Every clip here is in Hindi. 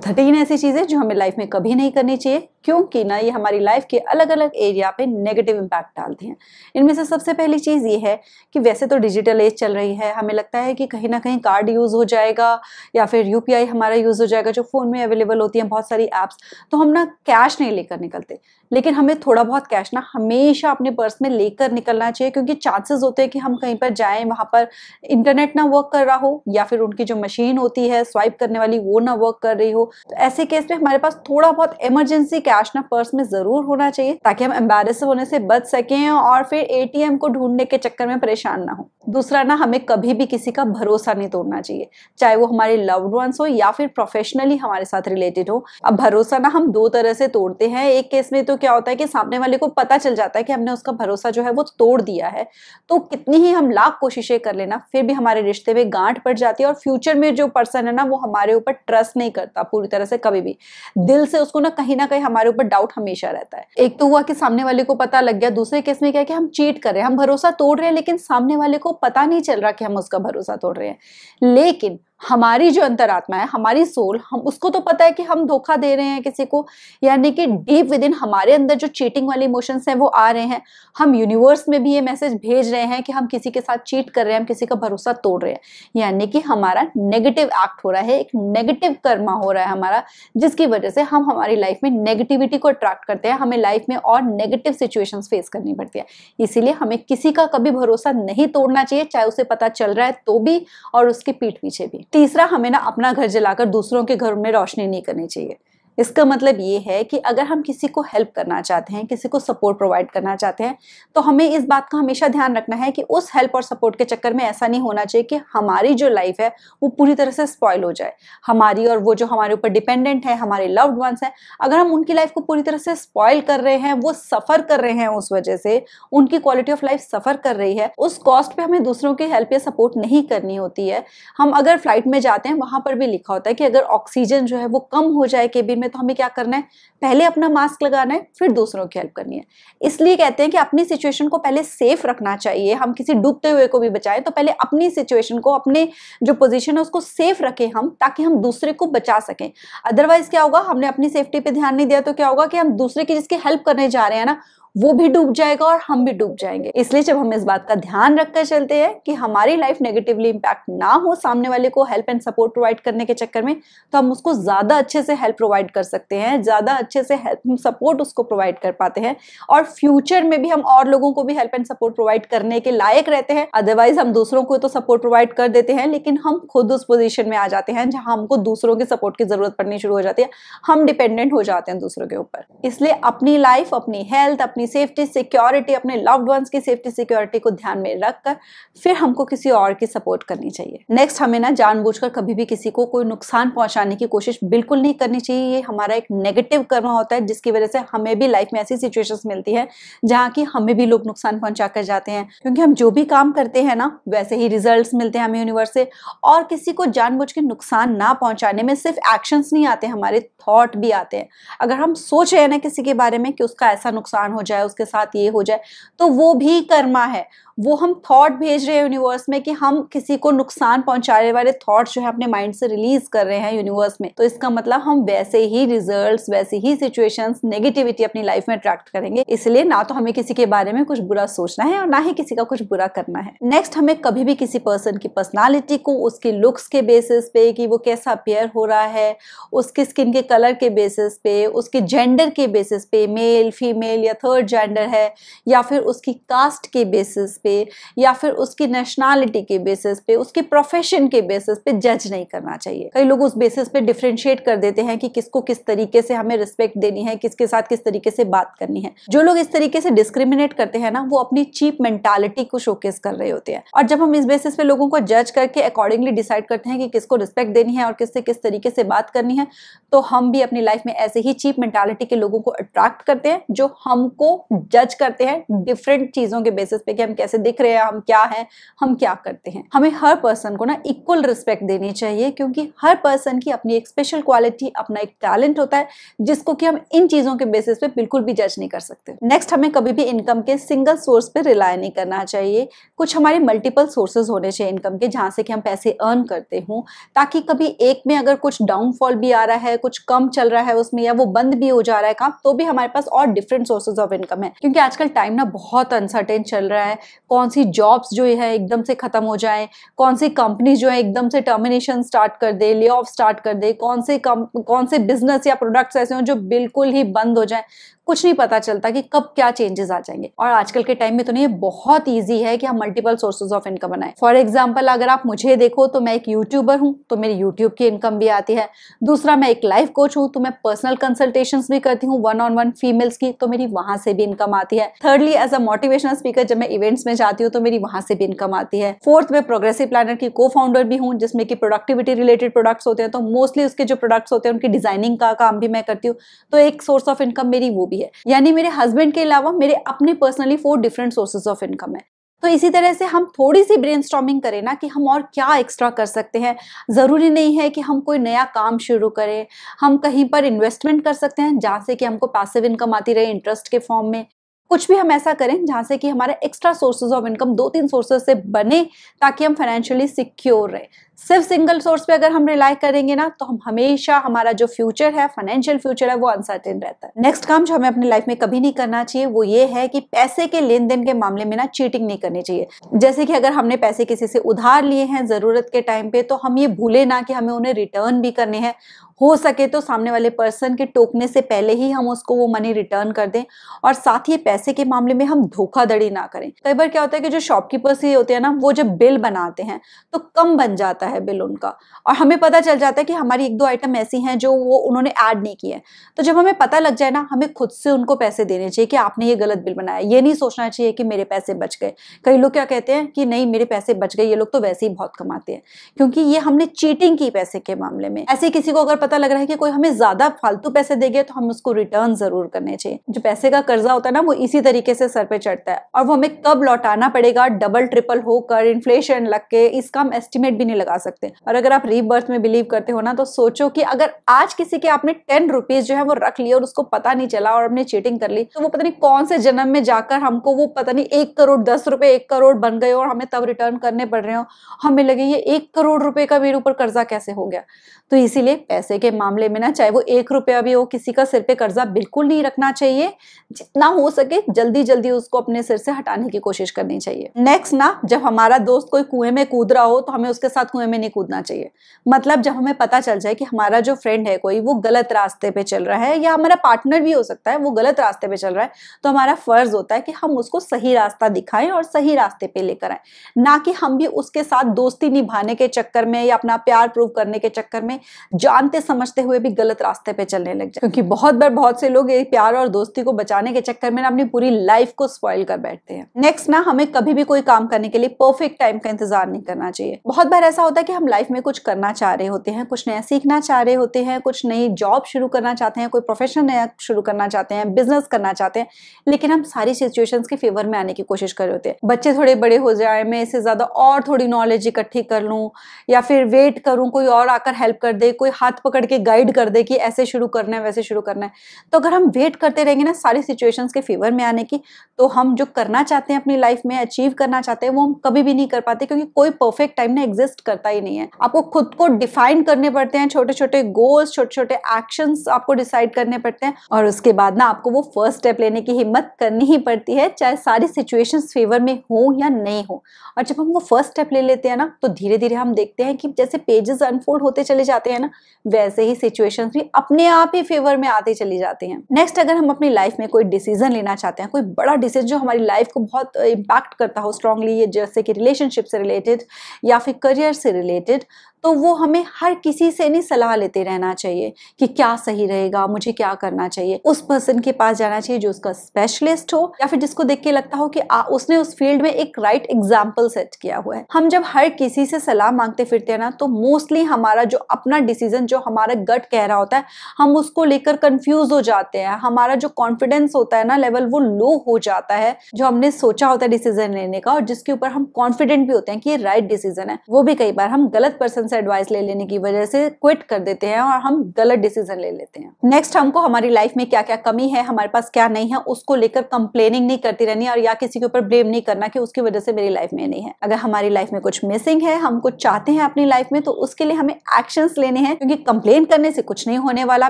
13 ऐसी चीजें जो हमें लाइफ में कभी नहीं करनी चाहिए, क्योंकि ना ये हमारी लाइफ के अलग अलग एरिया पे नेगेटिव इम्पैक्ट डालती हैं। इनमें से सबसे पहली चीज़ ये है कि वैसे तो डिजिटल एज चल रही है, हमें लगता है कि कहीं ना कहीं कार्ड यूज़ हो जाएगा या फिर यूपीआई हमारा यूज़ हो जाएगा, जो फ़ोन में अवेलेबल होती हैं बहुत सारी ऐप्स, तो हम ना कैश नहीं लेकर निकलते। लेकिन हमें थोड़ा बहुत कैश ना हमेशा अपने पर्स में लेकर निकलना चाहिए, क्योंकि चांसेस होते हैं कि हम कहीं पर जाएं, वहाँ पर इंटरनेट ना वर्क कर रहा हो या फिर उनकी जो मशीन होती है स्वाइप करने वाली वो ना वर्क कर रही हो। तो ऐसे केस में हमारे पास थोड़ा बहुत इमरजेंसी कैश ना पर्स में जरूर होना चाहिए, ताकि हम एम्बैरेस होने से बच सकें और फिर एटीएम को ढूंढने के चक्कर में परेशान ना हो। दूसरा ना, हमें कभी भी किसी का भरोसा नहीं तोड़ना चाहिए, चाहे वो हमारे लव्ड वंस हो या फिर प्रोफेशनली हमारे साथ रिलेटेड हो। अब भरोसा ना हम दो तरह से तोड़ते हैं। एक केस में तो क्या होता है कि सामने वाले को पता चल जाता है कि हमने उसका भरोसा जो है वो तोड़ दिया है, तो कितनी ही हम लाख कोशिशें कर लेना फिर भी हमारे रिश्ते में गांठ पड़ जाती है, और फ्यूचर में जो पर्सन है ना वो हमारे ऊपर ट्रस्ट नहीं करता पूरी तरह से, कभी भी दिल से उसको ना कहीं हमारे ऊपर डाउट हमेशा रहता है। एक तो हुआ कि सामने वाले को पता लग गया, दूसरे केस में क्या है कि हम चीट कर रहे हैं, हम भरोसा तोड़ रहे हैं लेकिन सामने वाले को पता नहीं चल रहा कि हम उसका भरोसा तोड़ रहे हैं। लेकिन हमारी जो अंतरात्मा है, हमारी सोल, हम उसको तो पता है कि हम धोखा दे रहे हैं किसी को, यानी कि डीप विद इन हमारे अंदर जो चीटिंग वाले इमोशंस हैं वो आ रहे हैं। हम यूनिवर्स में भी ये मैसेज भेज रहे हैं कि हम किसी के साथ चीट कर रहे हैं, हम किसी का भरोसा तोड़ रहे हैं, यानी कि हमारा नेगेटिव एक्ट हो रहा है, एक नेगेटिव कर्मा हो रहा है हमारा, जिसकी वजह से हम हमारी लाइफ में नेगेटिविटी को अट्रैक्ट करते हैं, हमें लाइफ में और नेगेटिव सिचुएशंस फेस करनी पड़ती है। इसीलिए हमें किसी का कभी भरोसा नहीं तोड़ना चाहिए, चाहे उसे पता चल रहा है तो भी और उसके पीठ पीछे भी। तीसरा, हमें ना अपना घर जलाकर दूसरों के घर में रोशनी नहीं करनी चाहिए। इसका मतलब ये है कि अगर हम किसी को हेल्प करना चाहते हैं, किसी को सपोर्ट प्रोवाइड करना चाहते हैं, तो हमें इस बात का हमेशा ध्यान रखना है कि उस हेल्प और सपोर्ट के चक्कर में ऐसा नहीं होना चाहिए कि हमारी जो लाइफ है वो पूरी तरह से स्पॉइल हो जाए। हमारी और वो जो हमारे ऊपर डिपेंडेंट है, हमारे लव्ड वंस हैं, अगर हम उनकी लाइफ को पूरी तरह से स्पॉइल कर रहे हैं, वो सफर कर रहे हैं, उस वजह से उनकी क्वालिटी ऑफ लाइफ सफर कर रही है, उस कॉस्ट पे हमें दूसरों की हेल्प या सपोर्ट नहीं करनी होती है। हम अगर फ्लाइट में जाते हैं, वहां पर भी लिखा होता है कि अगर ऑक्सीजन जो है वो कम हो जाए केबिन में, तो हमें क्या करना है, पहले अपना मास्क लगाना है, फिर दूसरों की हेल्प करनी है। इसलिए कहते हैं कि अपनी सिचुएशन को पहले सेफ रखना चाहिए। हम किसी डूबते हुए को भी बचाएं तो पहले अपनी सिचुएशन को, अपने जो पोजीशन है उसको सेफ रखें हम, ताकि हम दूसरे को बचा सकें। अदरवाइज क्या होगा, हमने अपनी सेफ्टी पे ध्यान नहीं दिया तो क्या होगा कि हम दूसरे की जिसकी हेल्प करने जा रहे हैं ना, वो भी डूब जाएगा और हम भी डूब जाएंगे। इसलिए जब हम इस बात का ध्यान रखकर चलते हैं कि हमारी लाइफ नेगेटिवली इंपैक्ट ना हो सामने वाले को हेल्प एंड सपोर्ट प्रोवाइड करने के चक्कर में, तो हम उसको ज्यादा अच्छे से हेल्प प्रोवाइड कर सकते हैं, ज्यादा अच्छे से हेल्प सपोर्ट उसको प्रोवाइड कर पाते हैं, और फ्यूचर में भी हम और लोगों को भी हेल्प एंड सपोर्ट प्रोवाइड करने के लायक रहते हैं। अदरवाइज हम दूसरों को तो सपोर्ट प्रोवाइड कर देते हैं, लेकिन हम खुद उस पोजीशन में आ जाते हैं जहां हमको दूसरों के सपोर्ट की जरूरत पड़नी शुरू हो जाती है, हम डिपेंडेंट हो जाते हैं दूसरों के ऊपर। इसलिए अपनी लाइफ, अपनी हेल्थ, अपनी सेफ्टी सिक्योरिटी, अपने लव्ड वंस की सेफ्टी सिक्योरिटी को ध्यान में रखकर फिर हमको किसी और की सपोर्ट करनी चाहिए। नेक्स्ट, हमें ना जानबूझकर कभी भी किसी को कोई नुकसान पहुंचाने की कोशिश बिल्कुल नहीं करनी चाहिए। ये हमारा एक नेगेटिव कर्म होता है, जिसकी वजह से हमें भी लाइफ में ऐसी सिचुएशंस मिलती है जहाँ की हमें भी लोग नुकसान पहुंचा कर जाते हैं, क्योंकि हम जो भी काम करते हैं ना वैसे ही रिजल्ट्स मिलते हैं हमें यूनिवर्स से। और किसी को जानबूझ के नुकसान ना पहुंचाने में सिर्फ एक्शंस नहीं आते, हमारे थॉट भी आते हैं। अगर हम सोच रहे हैं ना किसी के बारे में कि उसका ऐसा नुकसान हो जाए, उसके साथ ये हो जाए, तो वो भी कर्मा है। वो हम थॉट भेज रहे हैं यूनिवर्स में कि हम किसी को नुकसान पहुंचाने वाले थॉट्स जो है अपने माइंड से रिलीज कर रहे हैं यूनिवर्स में, तो इसका मतलब हम वैसे ही रिजल्ट्स, वैसे ही सिचुएशंस, नेगेटिविटी अपनी लाइफ में अट्रैक्ट करेंगे। इसलिए ना तो हमें किसी के बारे में कुछ बुरा सोचना है और ना ही किसी का कुछ बुरा करना है। नेक्स्ट, हमें कभी भी किसी पर्सन की पर्सनालिटी को उसके लुक्स के बेसिस पे, कि वो कैसा अपीयर हो रहा है, उसके स्किन के कलर के बेसिस पे, उसके जेंडर के बेसिस पे, मेल फीमेल या थर्ड जेंडर है, या फिर उसकी कास्ट के बेसिस पे, या फिर उसकी नेशनैलिटी के बेसिस पे, उसके प्रोफेशन के बेसिस पे जज नहीं करना चाहिए। कई लोग उस बेसिस पे डिफरेंशिएट कर देते हैं कि किसको किस तरीके से हमें रिस्पेक्ट देनी है, किसके साथ किस तरीके से बात करनी है। जो लोग इस तरीके से डिस्क्रिमिनेट करते हैं ना, वो अपनी चीप मेंटालिटी को शोकेस कर रहे होते हैं। और जब हम इस बेसिस पे लोगों को जज करके अकॉर्डिंगली डिसाइड करते हैं कि किसको रिस्पेक्ट देनी है और किससे किस तरीके से बात करनी है, तो हम भी अपनी लाइफ में ऐसे ही चीप मेंटालिटी के लोगों को अट्रैक्ट करते हैं जो हमको जज करते हैं डिफरेंट चीजों के बेसिस पे कि हम कैसे कैसे दिख रहे हैं, हम क्या हैं, हम क्या करते हैं। हमें हर पर्सन को ना इक्वल रिस्पेक्ट देनी चाहिए, क्योंकि हर पर्सन की अपनी एक स्पेशल क्वालिटी, अपना एक टैलेंट होता है जिसको कि हम इन चीजों के बेसिस पे बिल्कुल भी जज नहीं कर सकते। नेक्स्ट, हमें कभी भी इनकम के सिंगल सोर्स पे रिलाय नहीं करना चाहिए। कुछ हमारे मल्टीपल सोर्सेज होने चाहिए इनकम के, जहां से कि हम पैसे अर्न करते हों, ताकि कभी एक में अगर कुछ डाउनफॉल भी आ रहा है, कुछ कम चल रहा है उसमें, या वो बंद भी हो जा रहा है काम, तो भी हमारे पास और डिफरेंट सोर्सेज ऑफ इनकम है। क्योंकि आजकल टाइम ना बहुत अनसर्टेन चल रहा है, कौन सी जॉब्स जो है एकदम से खत्म हो जाए, कौन सी कंपनी जो है एकदम से टर्मिनेशन स्टार्ट कर दे, ले ऑफ स्टार्ट कर दे, कौन से बिजनेस या प्रोडक्ट्स ऐसे हो जो बिल्कुल ही बंद हो जाए, कुछ नहीं पता चलता कि कब क्या चेंजेस आ जाएंगे। और आजकल के टाइम में तो नहीं, बहुत इजी है कि हम मल्टीपल सोर्सेज ऑफ इनकम बनाएं। फॉर एग्जांपल, अगर आप मुझे देखो तो मैं एक यूट्यूबर हूं, तो मेरी यूट्यूब की इनकम भी आती है। दूसरा, मैं एक लाइफ कोच हूं, तो मैं पर्सनल कंसल्टेशंस भी करती हूँ 1-on-1 फीमेल्स की, तो मेरी वहां से भी इनकम आती है। Thirdly, as a motivational speaker जब मैं इवेंट्स में जाती हूँ तो मेरी वहां से भी इनकम आती है। फोर्थ, मैं प्रोग्रेसिव प्लानर की को फाउंडर भी हूँ, जिसमें कि प्रोडक्टिविटी रिलेटेड प्रोडक्ट्स होते हैं, तो मोस्टली उसके जो प्रोडक्ट्स होते हैं उनकी डिजाइनिंग का काम भी मैं करती हूँ, तो एक सोर्स ऑफ इनकम मेरी वो भी है। यानी मेरे हस्बैंड के अलावा मेरे अपने personally 4 different sources of income है। तो इसी तरह से हम थोड़ी सी ब्रेनस्टॉर्मिंग करें ना कि हम और क्या एक्स्ट्रा कर सकते हैं। जरूरी नहीं है कि हम कोई नया काम शुरू करें, हम कहीं पर इन्वेस्टमेंट कर सकते हैं जहां से कि हमको पैसिव इनकम आती रहे इंटरेस्ट के फॉर्म में। कुछ भी हम ऐसा करें जहां से कि हमारे extra sources of income 2-3 sources से बने, ताकि हम फाइनेंशियली सिक्योर रहे। सिर्फ सिंगल सोर्स पे अगर हम रिलाई करेंगे ना, तो हम हमेशा, हमारा जो फ्यूचर है, फाइनेंशियल फ्यूचर है, वो अनसर्टेन रहता है। नेक्स्ट काम जो हमें अपनी लाइफ में कभी नहीं करना चाहिए वो ये है कि पैसे के लेन देन के मामले में ना चीटिंग नहीं करनी चाहिए। जैसे कि अगर हमने पैसे किसी से उधार लिए हैं जरूरत के टाइम पे, तो हम ये भूले ना कि हमें उन्हें रिटर्न भी करने हैं। हो सके तो सामने वाले पर्सन के टोकने से पहले ही हम उसको वो मनी रिटर्न कर दें। और साथ ही पैसे के मामले में हम धोखाधड़ी ना करें। कई बार क्या होता है कि जो शॉपकीपर्स ही होते हैं ना, वो जब बिल बनाते हैं तो कम बन जाता है बिल उनका, और हमें पता चल जाता है कि हमारी 1-2 आइटम ऐसी हैं जो वो उन्होंने ऐड नहीं किए। तो जब हमें पता लग जाए ना, हमें खुद से उनको पैसे देने चाहिए कि आपने ये गलत बिल बनाया। ये नहीं सोचना चाहिए कि मेरे पैसे बच गए। कई लोग क्या कहते हैं कि नहीं, मेरे पैसे बच गए, ये लोग तो वैसे ही बहुत कमाते हैं, क्योंकि ये हमने चीटिंग की पैसे के मामले में। ऐसे किसी को अगर पता लग रहा है कि कोई हमें ज्यादा फालतू पैसे देगा, तो हम उसको रिटर्न जरूर करने चाहिए। जो पैसे का कर्जा होता है ना, वो इसी तरीके से सर पे चढ़ता है, और वो हमें कब लौटाना पड़ेगा, डबल ट्रिपल होकर, इन्फ्लेशन लग के, इसका हम एस्टिमेट भी नहीं लगा सकते। और अगर आप रीबर्थ में बिलीव करते हो ना, तो सोचो कि अगर आज किसी के आपने 10 रुपीज जो है वो रख लिया और उसको पता नहीं चला और आपने चीटिंग कर ली, तो वो पता नहीं कौन से जन्म में जाकर हमको वो पता नहीं 1 करोड़ 10 रुपए 1 करोड़ बन गए और हमें तब रिटर्न करने पड़ रहे हो। हमें लगे ये 1 करोड़ रुपए का मेरे ऊपर कर्जा कैसे हो गया। तो इसीलिए पैसे के मामले में ना, चाहे वो 1 रुपया भी हो, किसी का सिर पे कर्जा बिल्कुल नहीं रखना चाहिए। जितना हो सके जल्दी जल्दी उसको अपने सिर से हटाने की कोशिश करनी चाहिए। नेक्स्ट ना, जब हमारा दोस्त कोई कुएं में कूद रहा हो, तो हमें उसके साथ कुएं में नहीं कूदना चाहिए। मतलब जब हमें पता चल जाए कि हमारा जो फ्रेंड है कोई, वो गलत रास्ते पे चल रहा है, या हमारा पार्टनर भी हो सकता है वो गलत रास्ते पे चल रहा है, तो हमारा फर्ज होता है कि हम उसको सही रास्ता दिखाएं और सही रास्ते पे लेकर आए। ना कि हम भी उसके साथ दोस्ती निभाने के चक्कर में या अपना प्यार प्रूव करने के चक्कर में जानते समझते हुए भी गलत रास्ते पे चलने लग जाए। क्योंकि बहुत बार बहुत से लोग ये प्यार और दोस्ती को बचाने के चक्कर में अपनी पूरी लाइफ को स्पॉइल कर बैठते हैं। नेक्स्ट ना, हमें कभी भी कोई काम करने के लिए परफेक्ट टाइम का इंतजार नहीं करना चाहिए। बहुत बार ऐसा होता है कि हम लाइफ में कुछ करना चाह रहे होते हैं, कुछ नया सीखना चाह रहे होते हैं, कुछ नई जॉब शुरू करना चाहते हैं, कोई प्रोफेशन नया शुरू करना चाहते हैं, बिजनेस करना चाहते हैं, लेकिन हम सारी सिचुएशंस के फेवर में आने की कोशिश कर रहे होते हैं। बच्चे थोड़े बड़े हो जाए, मैं इससे ज्यादा और थोड़ी नॉलेज इकट्ठी कर लूं, या फिर वेट करूं कोई और आकर हेल्प कर दे, कोई हाथ पकड़ के गाइड कर दे कि ऐसे शुरू करना है वैसे शुरू करना है। तो अगर हम वेट करते रहेंगे ना सारी सिचुएशंस के फेवर में आने की, तो हम जो करना चाहते हैं अपनी लाइफ में, अचीव करना चाहते हैं, वो हम कभी भी नहीं कर पाते। क्योंकि कोई परफेक्ट टाइम ना एग्जिस्ट करता ही नहीं है। आपको खुद को डिफाइन करने पड़ते हैं, छोटे छोटे गोल्स, छोटे छोटे एक्शंस आपको डिसाइड करने पड़ते हैं, और उसके बाद ना आपको वो फर्स्ट स्टेप लेने की हिम्मत करनी ही पड़ती है, चाहे सारी सिचुएशंस फेवर में हो या नहीं हो। और जब हम वो फर्स्ट स्टेप ले लेते हैं ना, तो धीरे धीरे हम देखते हैं कि जैसे पेजेस अनफोल्ड होते चले जाते हैं ना, वैसे ही सिचुएशंस भी अपने आप ही फेवर में आते चली जाती हैं। नेक्स्ट, अगर हम अपनी लाइफ में कोई डिसीजन लेना चाहते हैं, कोई बड़ा डिसीजन जो हमारी लाइफ को बहुत इम्पैक्ट करता हो स्ट्रांगली, जैसे कि रिलेशनशिप से रिलेटेड या फिर करियर से रिलेटेड, तो वो हमें हर किसी से नहीं सलाह लेते रहना चाहिए कि क्या सही रहेगा, मुझे क्या करना चाहिए। उस पर्सन के पास जाना चाहिए जो उसका स्पेशलिस्ट हो, या फिर जिसको देख के लगता हो कि उसने उस फील्ड में एक राइट एग्जाम्पल सेट किया हुआ है। हम जब हर किसी से सलाह मांगते फिरते हैं ना, तो मोस्टली हमारा जो अपना डिसीजन, जो हमारा गट कह रहा होता है, हम उसको लेकर कंफ्यूज हो जाते हैं। हमारा जो कॉन्फिडेंस होता है ना लेवल, वो लो हो जाता है। जो हमने सोचा होता है डिसीजन लेने का और जिसके ऊपर हम कॉन्फिडेंट भी होते हैं कि ये राइट डिसीजन है, वो भी कई बार हम गलत पर्सन से एडवाइस ले लेने की वजह से क्विट कर देते हैं और हम गलत डिसीजन ले लेते हैं। नेक्स्ट, हमको हमारी लाइफ में क्या क्या कमी है, हमारे पास क्या नहीं है, उसको लेकर कंप्लेनिंग नहीं करती रहनी और या किसी के ऊपर ब्लेम नहीं करना कि उसकी वजह से मेरी लाइफ में नहीं है। अगर हमारी लाइफ में कुछ मिसिंग है, हम कुछ चाहते हैं अपनी लाइफ में, तो उसके लिए हमें एक्शंस लेने हैं, क्योंकि कंप्लेन करने से कुछ नहीं होने वाला।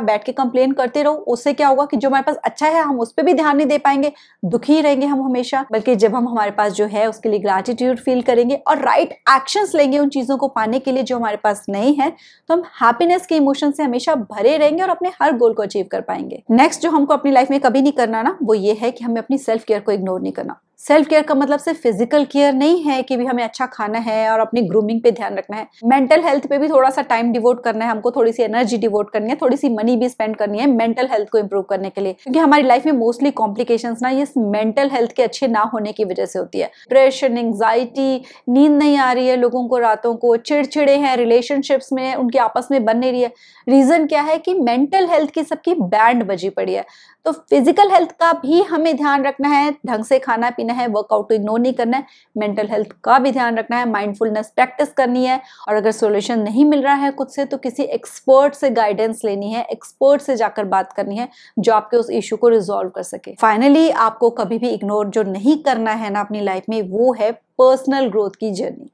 बैठ के कंप्लेन करते रहो, उससे क्या होगा कि जो हमारे पास अच्छा है हम उस पर भी ध्यान नहीं दे पाएंगे, दुखी रहेंगे हम हमेशा। बल्कि जब हम हमारे पास जो है उसके लिए ग्रैटिट्यूड फील करेंगे और राइट एक्शंस लेंगे उन चीजों को पाने के लिए जो हमारे पास नहीं है, तो हम हैप्पीनेस के इमोशन से हमेशा भरे रहेंगे और अपने हर गोल को अचीव कर पाएंगे। नेक्स्ट, जो हमको अपनी लाइफ में कभी नहीं करना ना, वो ये है कि हमें अपनी सेल्फ केयर को इग्नोर नहीं करना। सेल्फ केयर का मतलब सिर्फ फिजिकल केयर नहीं है कि भी हमें अच्छा खाना है और अपनी ग्रूमिंग पे ध्यान रखना है। मेंटल हेल्थ पे भी थोड़ा सा टाइम डिवोट करना है हमको, थोड़ी सी एनर्जी डिवोट करनी है, थोड़ी सी मनी भी स्पेंड करनी है मेंटल हेल्थ को इंप्रूव करने के लिए। क्योंकि हमारी लाइफ में मोस्टली कॉम्प्लिकेशंस ना ये मेंटल हेल्थ के अच्छे ना होने की वजह से होती है। डिप्रेशन, एंग्जाइटी, नींद नहीं आ रही है लोगों को रातों को, चिड़चिड़े हैं रिलेशनशिप्स में, उनके आपस में बन नहीं रही है। रीजन क्या है कि मेंटल हेल्थ की सबकी बैंड बजी पड़ी है। तो फिजिकल हेल्थ का भी हमें ध्यान रखना है, ढंग से खाना पीना है, वर्कआउट को इग्नोर नहीं करना है। मेंटल हेल्थ का भी ध्यान रखना है, माइंडफुलनेस प्रैक्टिस करनी है, और अगर सॉल्यूशन नहीं मिल रहा है खुद से तो किसी एक्सपर्ट से गाइडेंस लेनी है, एक्सपर्ट से जाकर बात करनी है जो आपके उस इशू को रिजॉल्व कर सके। फाइनली, आपको कभी भी इग्नोर जो नहीं करना है ना अपनी लाइफ में, वो है पर्सनल ग्रोथ की जर्नी।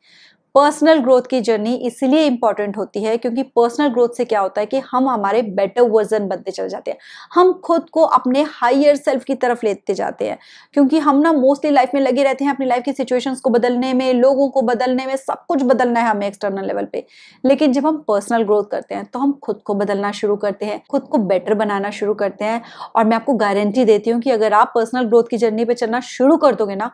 पर्सनल ग्रोथ की जर्नी इसलिए इंपॉर्टेंट होती है क्योंकि पर्सनल ग्रोथ से क्या होता है कि हम हमारे बेटर वर्जन बनते चले जाते हैं। हम खुद को अपने हायर सेल्फ की तरफ लेते जाते हैं, क्योंकि हम ना मोस्टली लाइफ में लगे रहते हैं अपनी लाइफ की सिचुएशंस को बदलने में, लोगों को बदलने में, सब कुछ बदलना है हमें एक्सटर्नल लेवल पे। लेकिन जब हम पर्सनल ग्रोथ करते हैं तो हम खुद को बदलना शुरू करते हैं, खुद को बेटर बनाना शुरू करते हैं। और मैं आपको गारंटी देती हूँ कि अगर आप पर्सनल ग्रोथ की जर्नी पे चलना शुरू कर दोगे ना,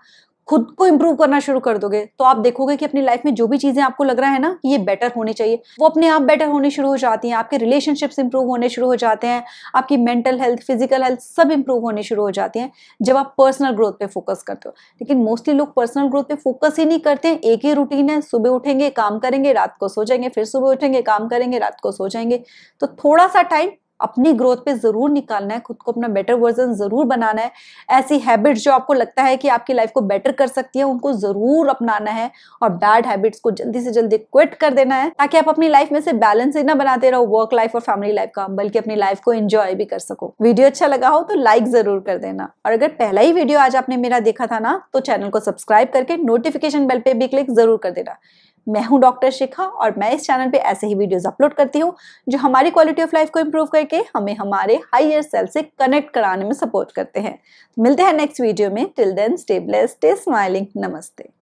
खुद को इंप्रूव करना शुरू कर दोगे, तो आप देखोगे कि अपनी लाइफ में जो भी चीजें आपको लग रहा है ना कि ये बेटर होनी चाहिए, वो अपने आप बेटर होनी शुरू हो जाती हैं। आपके रिलेशनशिप्स इंप्रूव होने शुरू हो जाते हैं, आपकी मेंटल हेल्थ, फिजिकल हेल्थ सब इंप्रूव होने शुरू हो जाती हैं जब आप पर्सनल ग्रोथ पे फोकस करते हो। लेकिन मोस्टली लोग पर्सनल ग्रोथ पे फोकस ही नहीं करते हैं। एक ही रूटीन है, सुबह उठेंगे काम करेंगे, रात को सो जाएंगे, फिर सुबह उठेंगे काम करेंगे, रात को सो जाएंगे। तो थोड़ा सा टाइम अपनी ग्रोथ पे जरूर निकालना है, खुद को अपना बेटर वर्जन जरूर बनाना है। ऐसी हैबिट्स जो आपको लगता है कि आपकी लाइफ को बेटर कर सकती है, उनको जरूर अपनाना है और बैड हैबिट्स को जल्दी से जल्दी क्विट कर देना है, ताकि आप अपनी लाइफ में से बैलेंस ही ना बनाते रहो वर्क लाइफ और फैमिली लाइफ का, बल्कि अपनी लाइफ को एंजॉय भी कर सको। वीडियो अच्छा लगा हो तो लाइक जरूर कर देना, और अगर पहला ही वीडियो आज आपने मेरा देखा था ना, तो चैनल को सब्सक्राइब करके नोटिफिकेशन बेल पे भी क्लिक जरूर कर देना। मैं हूं डॉक्टर शिखा और मैं इस चैनल पे ऐसे ही वीडियोस अपलोड करती हूँ जो हमारी क्वालिटी ऑफ लाइफ को इंप्रूव करके हमें हमारे हायर सेल्फ से कनेक्ट कराने में सपोर्ट करते हैं। मिलते हैं नेक्स्ट वीडियो में। Till then stay blessed, stay smiling. नमस्ते।